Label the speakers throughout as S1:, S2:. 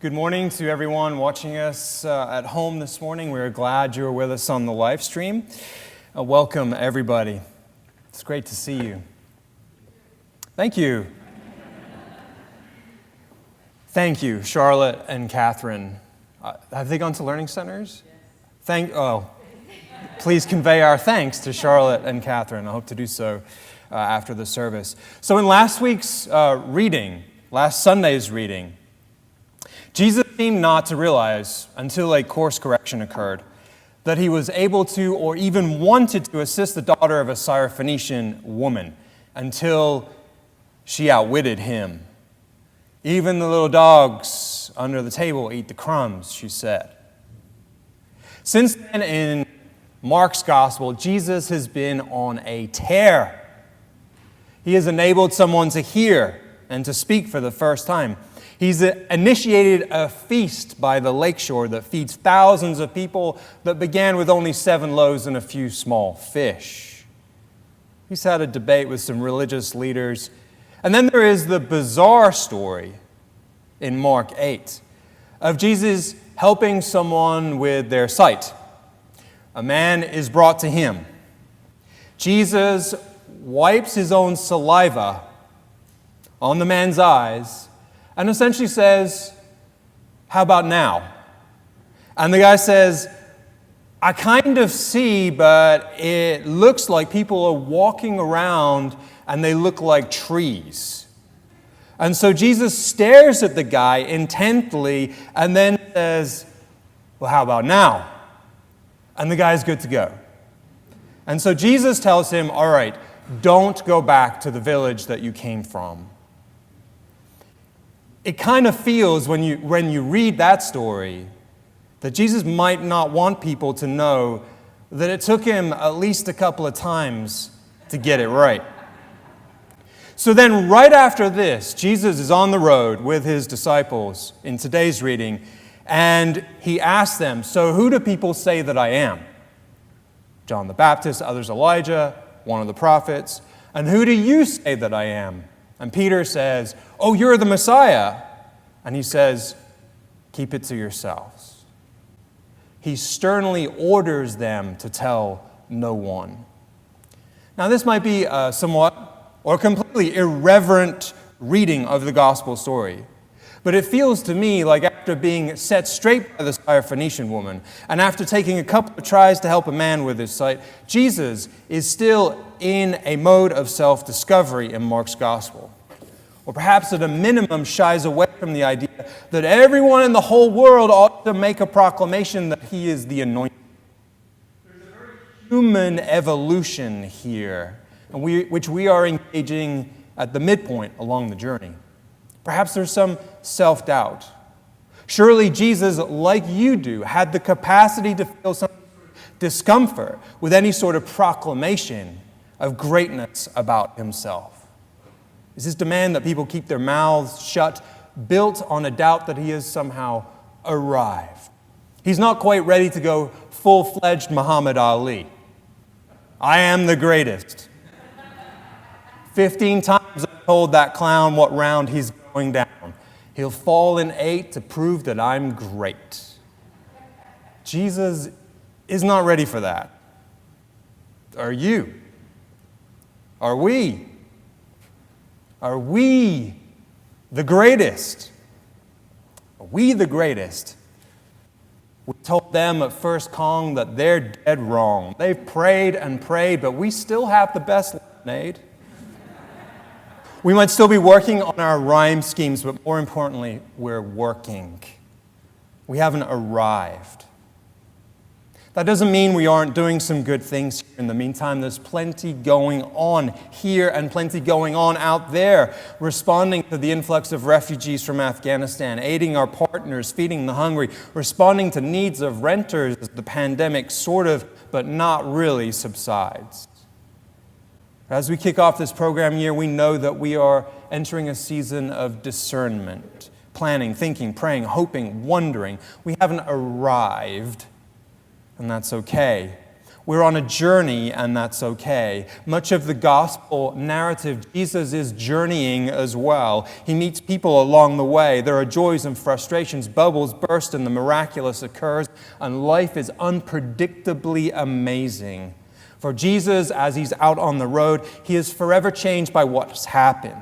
S1: Good morning to everyone watching us at home this morning. We're glad you're with us on the live stream. Welcome, everybody. It's great to see you. Thank you. Thank you, Charlotte and Catherine. Have they gone to learning centers? Yes. Please convey our thanks to Charlotte and Catherine. I hope to do so after the service. So in last Sunday's reading, Jesus seemed not to realize, until a course correction occurred, that he was able to or even wanted to assist the daughter of a Syrophoenician woman until she outwitted him. Even the little dogs under the table eat the crumbs, she said. Since then, in Mark's gospel, Jesus has been on a tear. He has enabled someone to hear and to speak for the first time. He's initiated a feast by the lakeshore that feeds thousands of people that began with only 7 loaves and a few small fish. He's had a debate with some religious leaders. And then there is the bizarre story in Mark 8 of Jesus helping someone with their sight. A man is brought to him. Jesus wipes his own saliva on the man's eyes and essentially says, "How about now?" And the guy says, "I kind of see, but it looks like people are walking around and they look like trees." And so Jesus stares at the guy intently and then says, "Well, how about now?" And the guy's good to go. And so Jesus tells him, "All right, don't go back to the village that you came from." It kind of feels when you read that story that Jesus might not want people to know that it took him at least a couple of times to get it right. So then right after this, Jesus is on the road with his disciples in today's reading, and he asks them, "So who do people say that I am?" John the Baptist, others Elijah, one of the prophets. "And who do you say that I am?" And Peter says, "Oh, you're the Messiah." And he says, "Keep it to yourselves." He sternly orders them to tell no one. Now, this might be a somewhat or completely irreverent reading of the gospel story. But it feels to me like after being set straight by the Syrophoenician woman, and after taking a couple of tries to help a man with his sight, Jesus is still in a mode of self-discovery in Mark's gospel. Or perhaps at a minimum shies away from the idea that everyone in the whole world ought to make a proclamation that he is the anointed. There's a very human evolution here, which we are engaging at the midpoint along the journey. Perhaps there's some self-doubt. Surely Jesus, like you do, had the capacity to feel some discomfort with any sort of proclamation of greatness about himself. Is his demand that people keep their mouths shut built on a doubt that he has somehow arrived? He's not quite ready to go full-fledged Muhammad Ali. "I am the greatest." 15 times I've told that clown what round he's going down. He'll fall in 8 to prove that I'm great. Jesus is not ready for that. Are you? Are we? Are we the greatest? Are we the greatest? We told them at First Kong that they're dead wrong. They've prayed and prayed, but we still have the best lemonade. We might still be working on our rhyme schemes, but more importantly, we're working. We haven't arrived. That doesn't mean we aren't doing some good things here in the meantime. There's plenty going on here and plenty going on out there. Responding to the influx of refugees from Afghanistan, aiding our partners, feeding the hungry, responding to needs of renters as the pandemic sort of, but not really, subsides. As we kick off this program year, we know that we are entering a season of discernment, planning, thinking, praying, hoping, wondering. We haven't arrived, and that's okay. We're on a journey, and that's okay. Much of the gospel narrative, Jesus is journeying as well. He meets people along the way. There are joys and frustrations, bubbles burst, and the miraculous occurs, and life is unpredictably amazing. For Jesus, as he's out on the road, he is forever changed by what's happened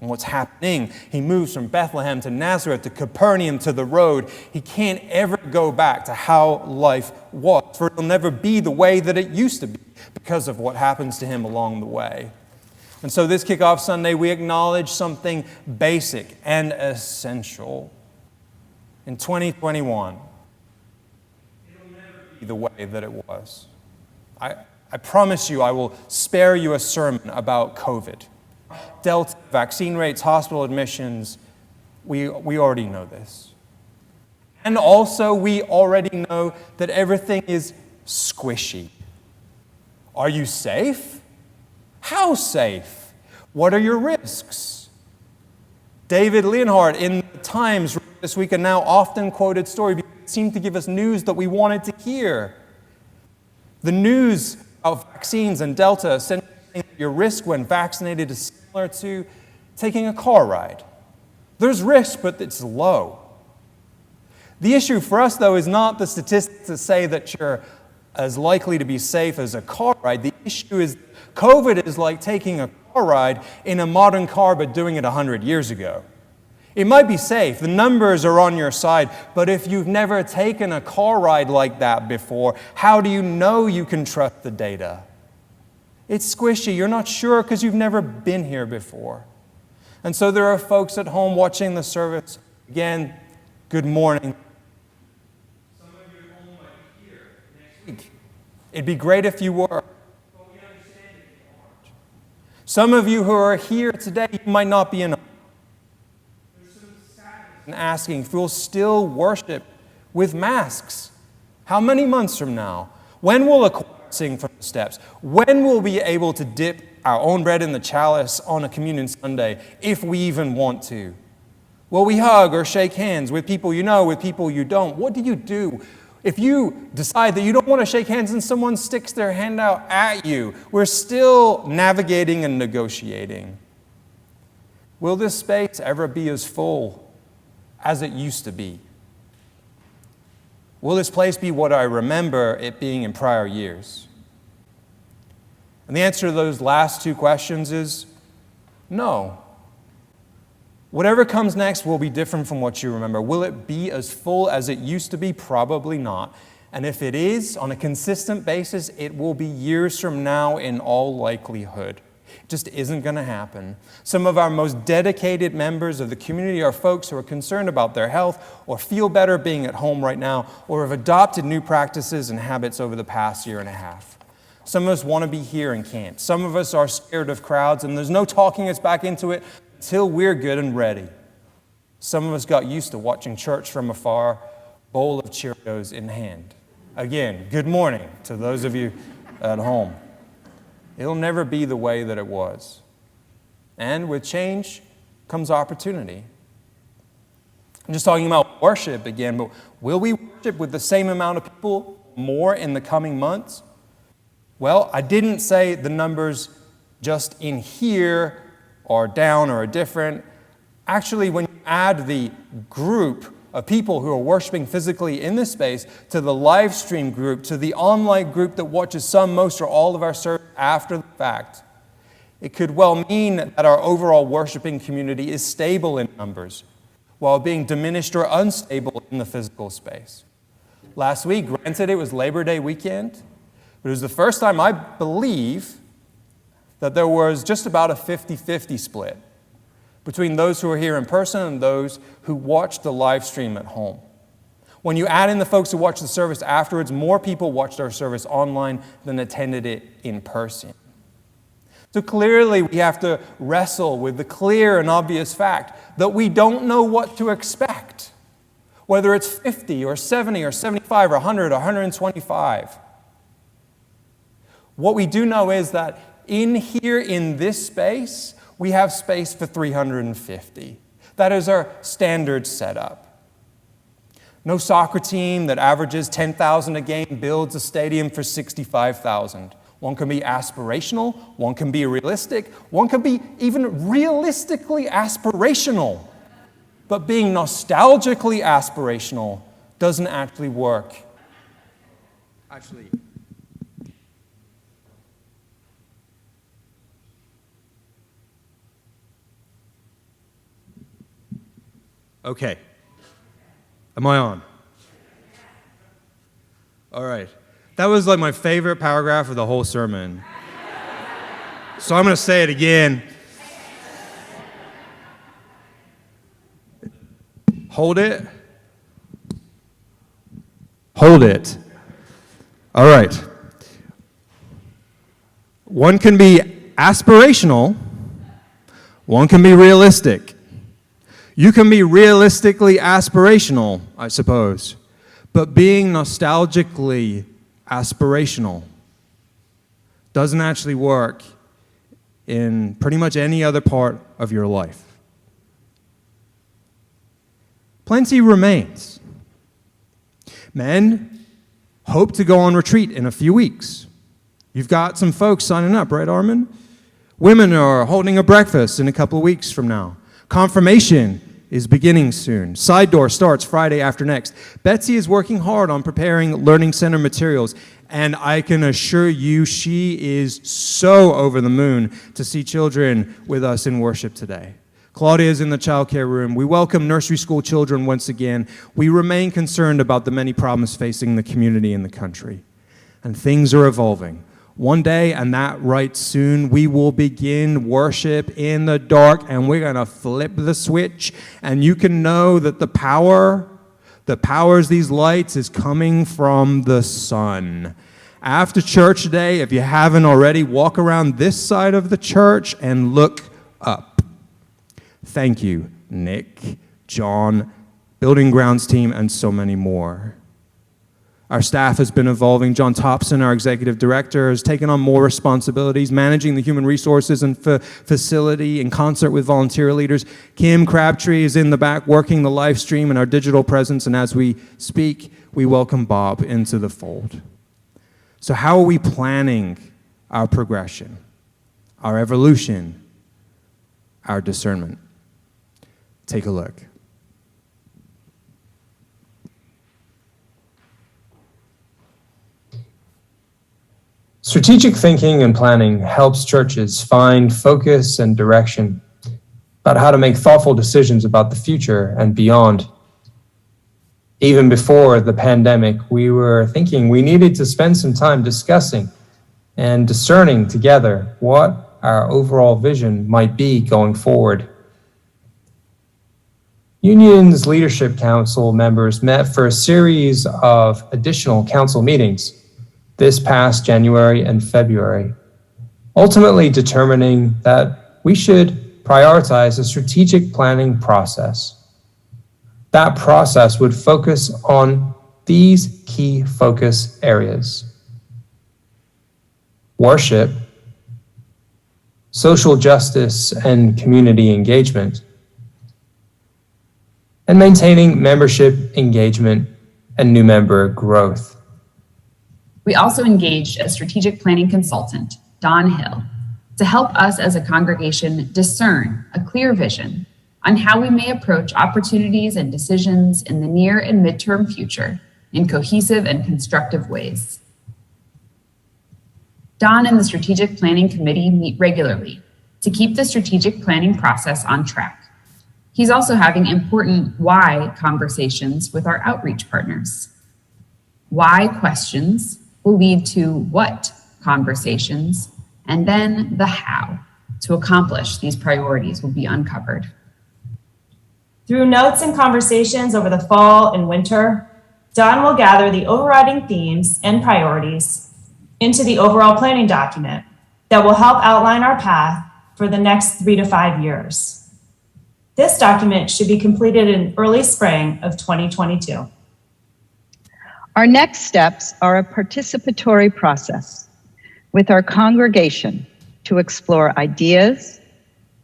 S1: and what's happening. He moves from Bethlehem to Nazareth to Capernaum to the road. He can't ever go back to how life was, for it'll never be the way that it used to be because of what happens to him along the way. And so this Kickoff Sunday, we acknowledge something basic and essential. In 2021, it'll never be the way that it was. I promise you I will spare you a sermon about COVID. Delta, vaccine rates, hospital admissions, we already know this. And also we already know that everything is squishy. Are you safe? How safe? What are your risks? David Leonhardt in the Times this week, a now often quoted story, seemed to give us news that we wanted to hear. The news of vaccines and Delta saying that your risk when vaccinated is similar to taking a car ride. There's risk, but it's low. The issue for us, though, is not the statistics that say that you're as likely to be safe as a car ride. The issue is COVID is like taking a car ride in a modern car, but doing it 100 years ago. It might be safe, the numbers are on your side, but if you've never taken a car ride like that before, how do you know you can trust the data? It's squishy, you're not sure because you've never been here before. And so there are folks at home watching the service. Again, good morning. Some of you at home might be here next week. It'd be great if you were, but we understand if you aren't. Some of you who are here today, you might not be in a and asking if we'll still worship with masks. How many months from now? When will a choir sing from the steps? When will we be able to dip our own bread in the chalice on a communion Sunday, if we even want to? Will we hug or shake hands with people you know, with people you don't? What do you do if you decide that you don't want to shake hands and someone sticks their hand out at you? We're still navigating and negotiating. Will this space ever be as full as it used to be? Will this place be what I remember it being in prior years? And the answer to those last two questions is no. Whatever comes next will be different from what you remember. Will it be as full as it used to be? Probably not. And if it is, on a consistent basis, it will be years from now in all likelihood. It just isn't going to happen. Some of our most dedicated members of the community are folks who are concerned about their health or feel better being at home right now or have adopted new practices and habits over the past year and a half. Some of us want to be here and can't. Some of us are scared of crowds, and there's no talking us back into it until we're good and ready. Some of us got used to watching church from afar, bowl of Cheerios in hand. Again, good morning to those of you at home. It'll never be the way that it was. And with change comes opportunity. I'm just talking about worship again, but will we worship with the same amount of people more in the coming months? Well, I didn't say the numbers just in here are down or are different. Actually, when you add the group of people who are worshiping physically in this space to the live stream group, to the online group that watches some, most, or all of our service after the fact, it could well mean that our overall worshiping community is stable in numbers while being diminished or unstable in the physical space. Last week, granted it was Labor Day weekend, but it was the first time I believe that there was just about a 50-50 split between those who are here in person and those who watch the live stream at home. When you add in the folks who watch the service afterwards, more people watched our service online than attended it in person. So clearly we have to wrestle with the clear and obvious fact that we don't know what to expect, whether it's 50 or 70 or 75 or 100 or 125. What we do know is that in here, in this space, we have space for 350. That is our standard setup. No soccer team that averages 10,000 a game builds a stadium for 65,000. One can be aspirational, one can be realistic, one can be even realistically aspirational. But being nostalgically aspirational doesn't actually work. Okay. Am I on? All right. That was like my favorite paragraph of the whole sermon. So I'm going to say it again. Hold it. Hold it. All right. One can be aspirational. One can be realistic. You can be realistically aspirational, I suppose, but being nostalgically aspirational doesn't actually work in pretty much any other part of your life. Plenty remains. Men hope to go on retreat in a few weeks. You've got some folks signing up, right, Armin? Women are holding a breakfast in a couple of weeks from now. Confirmation is beginning soon. Side Door starts Friday after next. Betsy is working hard on preparing Learning Center materials, and I can assure you she is so over the moon to see children with us in worship today. Claudia is in the childcare room. We welcome nursery school children once again. We remain concerned about the many problems facing the community and the country. And things are evolving. One day, and that right soon, we will begin worship in the dark, and we're going to flip the switch, and you can know that the power that powers these lights is coming from the sun. After church today, if you haven't already, walk around this side of the church and look up. Thank you, Nick, John, Building Grounds team, and so many more. Our staff has been evolving. John Thompson, our executive director, has taken on more responsibilities, managing the human resources and facility in concert with volunteer leaders. Kim Crabtree is in the back working the live stream and our digital presence, and as we speak, we welcome Bob into the fold. So how are we planning our progression, our evolution, our discernment? Take a look.
S2: Strategic thinking and planning helps churches find focus and direction about how to make thoughtful decisions about the future and beyond. Even before the pandemic, we were thinking we needed to spend some time discussing and discerning together what our overall vision might be going forward. Union's Leadership Council members met for a series of additional council meetings this past January and February, ultimately determining that we should prioritize a strategic planning process. That process would focus on these key focus areas: worship, social justice and community engagement, and maintaining membership engagement and new member growth.
S3: We also engaged a strategic planning consultant, Don Hill, to help us as a congregation discern a clear vision on how we may approach opportunities and decisions in the near and midterm future in cohesive and constructive ways. Don and the Strategic Planning Committee meet regularly to keep the strategic planning process on track. He's also having important why conversations with our outreach partners. Why questions will lead to what conversations, and then the how to accomplish these priorities will be uncovered.
S4: Through notes and conversations over the fall and winter, Don will gather the overriding themes and priorities into the overall planning document that will help outline our path for the next 3 to 5 years. This document should be completed in early spring of 2022.
S5: Our next steps are a participatory process with our congregation to explore ideas,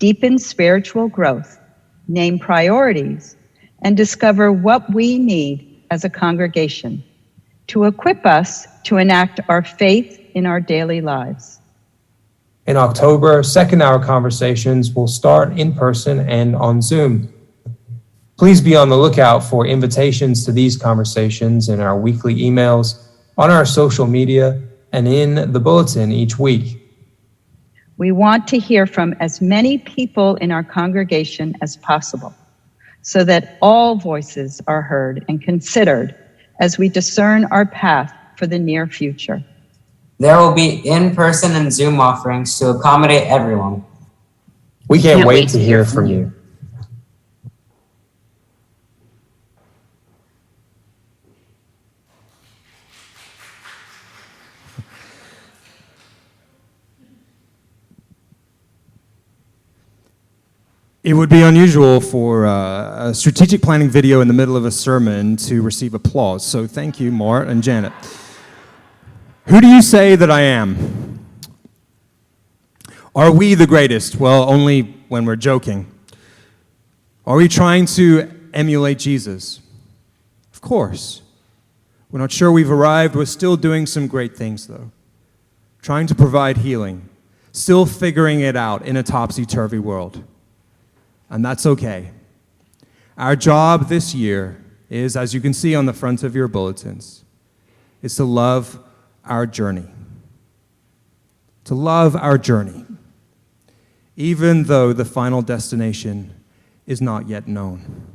S5: deepen spiritual growth, name priorities, and discover what we need as a congregation, to equip us to enact our faith in our daily lives.
S2: In October, second hour conversations will start in person and on Zoom. Please be on the lookout for invitations to these conversations in our weekly emails, on our social media, and in the bulletin each week.
S5: We want to hear from as many people in our congregation as possible, so that all voices are heard and considered as we discern our path for the near future.
S6: There will be in-person and Zoom offerings to accommodate everyone.
S2: We can't wait to hear from you.
S1: It would be unusual for a strategic planning video in the middle of a sermon to receive applause, so thank you, Mart and Janet. Who do you say that I am? Are we the greatest? Well, only when we're joking. Are we trying to emulate Jesus? Of course. We're not sure we've arrived. We're still doing some great things, though. Trying to provide healing. Still figuring it out in a topsy-turvy world. And that's okay. Our job this year is, as you can see on the front of your bulletins, is to love our journey. To love our journey, even though the final destination is not yet known.